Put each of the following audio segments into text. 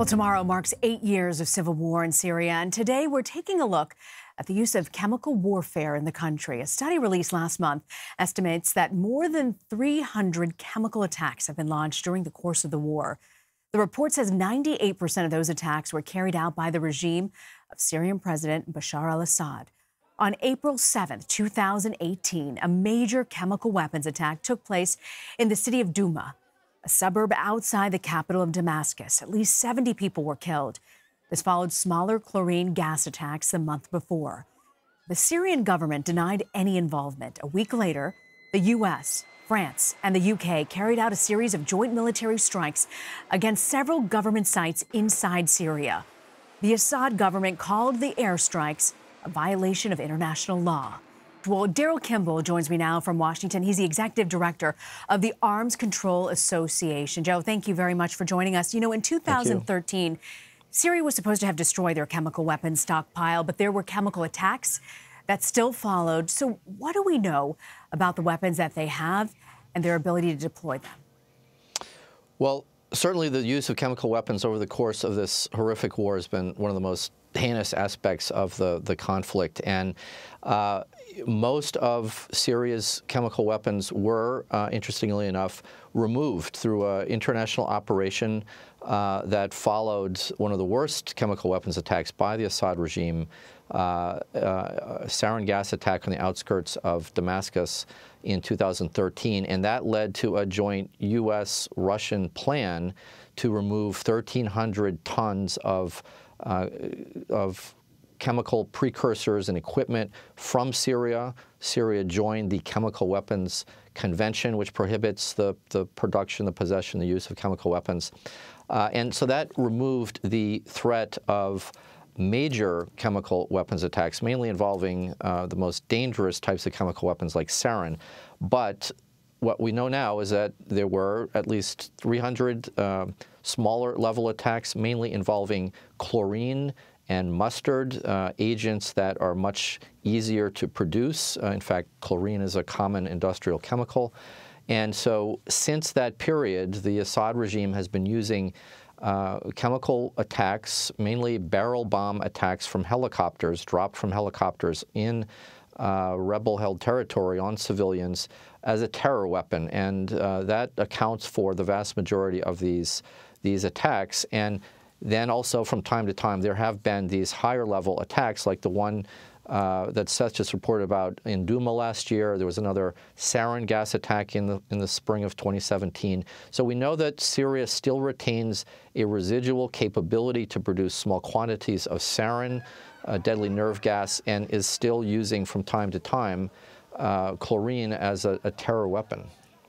Well, tomorrow marks 8 years of civil war in Syria, and today we're taking a look at the use of chemical warfare in the country. A study released last month estimates that more than 300 chemical attacks have been launched during the course of the war. The report says 98% of those attacks were carried out by the regime of Syrian President Bashar al-Assad. On April 7, 2018, a major chemical weapons attack took place in the city of Douma, a suburb outside the capital of Damascus. At least 70 people were killed. This followed smaller chlorine gas attacks the month before. The Syrian government denied any involvement. A week later, the U.S., France, and the U.K. carried out a series of joint military strikes against several government sites inside Syria. The Assad government called the airstrikes a violation of international law. Well, Daryl Kimball joins me now from Washington. He's the executive director of the Arms Control Association. Joe, thank you very much for joining us. You know, in 2013, Syria was supposed to have destroyed their chemical weapons stockpile, but there were chemical attacks that still followed. So what do we know about the weapons that they have and their ability to deploy them? Well, certainly the use of chemical weapons over the course of this horrific war has been one of the most heinous aspects of the conflict. And most of Syria's chemical weapons were, interestingly enough, removed through an international operation that followed one of the worst chemical weapons attacks by the Assad regime, sarin gas attack on the outskirts of Damascus in 2013. And that led to a joint U.S.-Russian plan to remove 1,300 tons of chemical precursors and equipment from Syria. Syria joined the Chemical Weapons Convention, which prohibits the production, the possession, the use of chemical weapons. And so that removed the threat of major chemical weapons attacks, mainly involving the most dangerous types of chemical weapons like sarin. But what we know now is that there were at least 300 smaller level attacks, mainly involving chlorine and mustard, agents that are much easier to produce. In fact, chlorine is a common industrial chemical. And so since that period, the Assad regime has been using chemical attacks, mainly barrel bomb attacks from helicopters, dropped from helicopters in rebel-held territory on civilians as a terror weapon. And that accounts for the vast majority of these attacks. And then also from time to time, there have been these higher-level attacks, like the one that Seth just reported about in Douma last year. There was another sarin gas attack in the spring of 2017. So we know that Syria still retains a residual capability to produce small quantities of sarin, deadly nerve gas, and is still using from time to time chlorine as a terror weapon.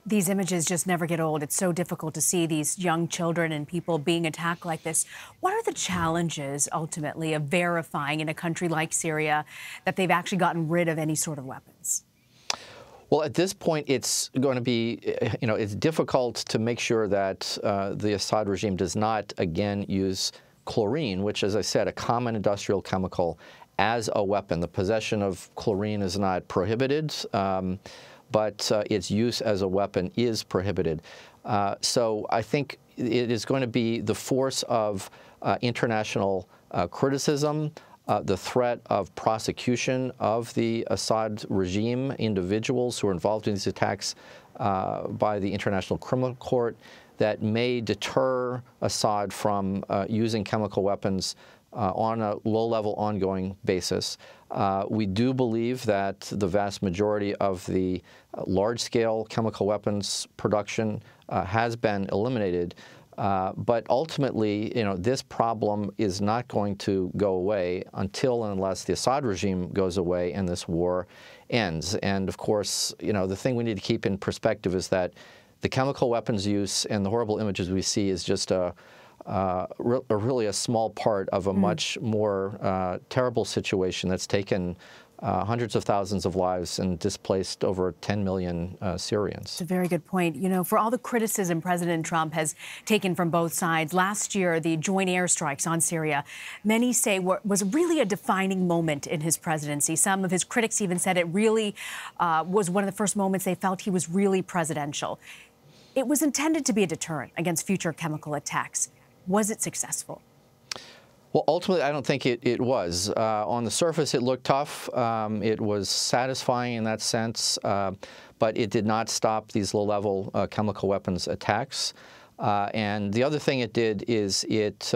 These images just never get old. It's so difficult to see these young children and people being attacked like this. What are the challenges, ultimately, of verifying in a country like Syria that they've actually gotten rid of any sort of weapons? Well, at this point, it's going to be, it's difficult to make sure that the Assad regime does not again use chlorine, which, as I said, a common industrial chemical, as a weapon. The possession of chlorine is not prohibited, but its use as a weapon is prohibited. So I think it is going to be the force of international criticism, the threat of prosecution of the Assad regime, individuals who are involved in these attacks by the International Criminal Court, that may deter Assad from using chemical weapons on a low-level ongoing basis. We do believe that the vast majority of the large-scale chemical weapons production has been eliminated. But ultimately, this problem is not going to go away until and unless the Assad regime goes away and this war ends. And of course, the thing we need to keep in perspective is that the chemical weapons use and the horrible images we see is just really a small part of a much more terrible situation that's taken hundreds of thousands of lives and displaced over 10 million Syrians. It's a very good point. For all the criticism President Trump has taken from both sides, last year, the joint airstrikes on Syria, many say was really a defining moment in his presidency. Some of his critics even said it really was one of the first moments they felt he was really presidential. It was intended to be a deterrent against future chemical attacks. Was it successful? Well, ultimately, I don't think it was. On the surface, it looked tough. It was satisfying in that sense, but it did not stop these low-level chemical weapons attacks. And the other thing it did is it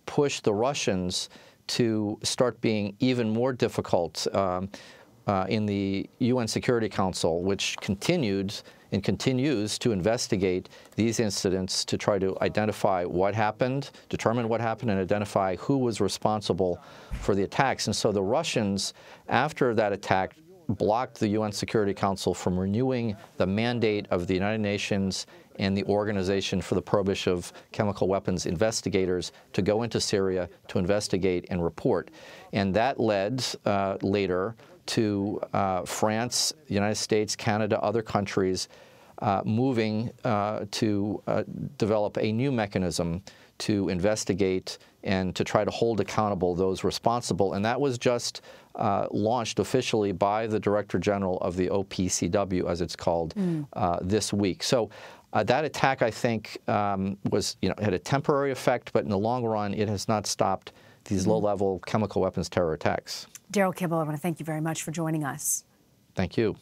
pushed the Russians to start being even more difficult in the UN Security Council, which continued and continues to investigate these incidents to try to identify what happened, determine what happened, and identify who was responsible for the attacks. And so the Russians, after that attack, blocked the UN Security Council from renewing the mandate of the United Nations and the Organization for the Prohibition of Chemical Weapons investigators to go into Syria to investigate and report. And that led later to France, the United States, Canada, other countries moving to develop a new mechanism to investigate and to try to hold accountable those responsible. And that was just launched officially by the Director General of the OPCW, as it's called, this week. So that attack, I think, was, had a temporary effect, but in the long run, it has not stopped these low-level chemical weapons terror attacks. Daryl Kimball, I want to thank you very much for joining us. Thank you.